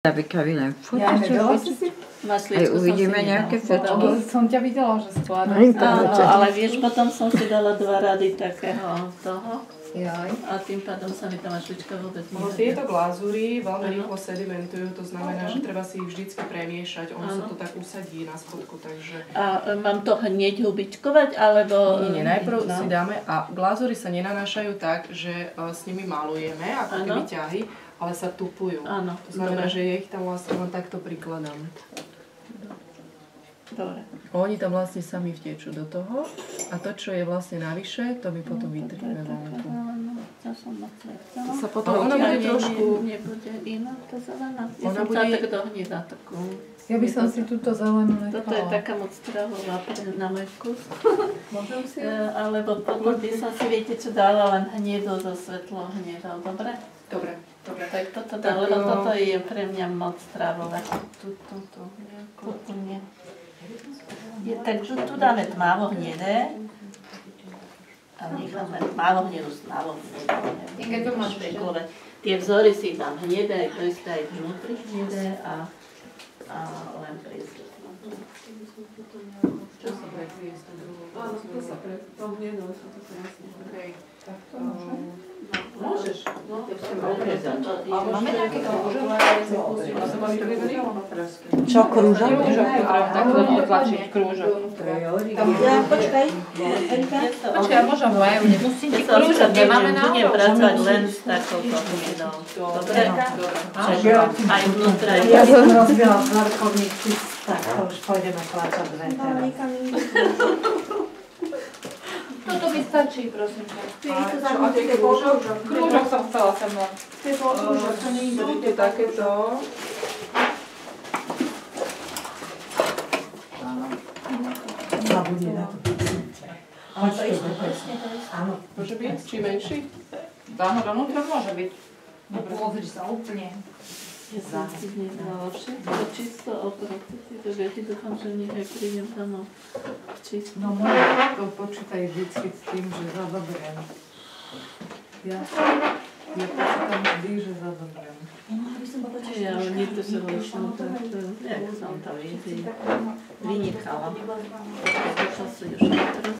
Vykavila fotičky. Ja nevedela si. Aj uvidíme nejaké fotičky. Som ťa videla, že skladaš. Áno, ale vieš, potom som si dala 2 rady takého toho. Jaj. A tým pádom sa mi tá mašlička vôbec No, tieto glazúry veľmi rýchlo sedimentujú, to znamená, že treba si ich vždycky premiešať, ono sa to tak usadí na spodku, takže... A mám to hneď hubičkovať, alebo... Nie, najprv si dáme, a glazúry sa nenanášajú tak, že s nimi malujeme, ako keby ťahy, ale sa tupujú. Áno, to znamená, dobre. že ja ich tam vlastne len takto prikladám. Dobre. Oni tam vlastne sami vtečú do toho a to, čo je vlastne navyše, to my potom vytrhneme vonku. To som moc nechcela. Sa potom, ona bude trošku... Nebude iná tá zelená. Ja Ona som bude... chcela tak dohnedá takú. Ja by som si túto zelenú nechala. Toto je taká moc stravová na môj vkus. Môžem si? Alebo potom by som si, viete čo, dala len hnedú zo svetlo hnedou, dobre? Dobre, dobre. Tak toto dá, lebo toto je pre mňa moc stravové. Tu, nie. Takže tu dáme tmavo hnedé. A necháme tmavo hnedú s tmavo hnedou. Keď to máš špekulovať. Tie vzory si dám hnedé, to isté aj vnútri hnedé a len priesvetlo. Čo sa pretriesť to druhou? Áno, to sa to hnedou sa to krásne. Hej. Tak to môžem? Môžeš. No, Máme nejaké krúžové? Čo, krúžok? Krúžok, takto potlačiť krúžok. Počkaj. Počkaj, ja môžem majú. Musím ti krúžok, nemáme na budem pracovať len s takouto hnedou. Dobre? Aj vnútra. Ja som rozbila v narkovníci, tak to už pôjdeme tlačať dve teraz. Toto mi stačí, prosím ťa. Čo, a tie krúžok? Krúžok som chcela sem len. Sú tu takéto. Zabudí na to. Ale to isté, presne. Áno. Môže byť? Či menší? Áno, donútra môže byť. No pozri sa úplne. Ja som si nedala všetko čisto oproti. Tak ja ti dúfam, že nech aj prídem domov čisto. No moje to počítaj vždycky s tým, že zadobriem. Ja počítam vždy, že zadobriem. Ja nie to sa rozšlo, jak som to vynechala. To času už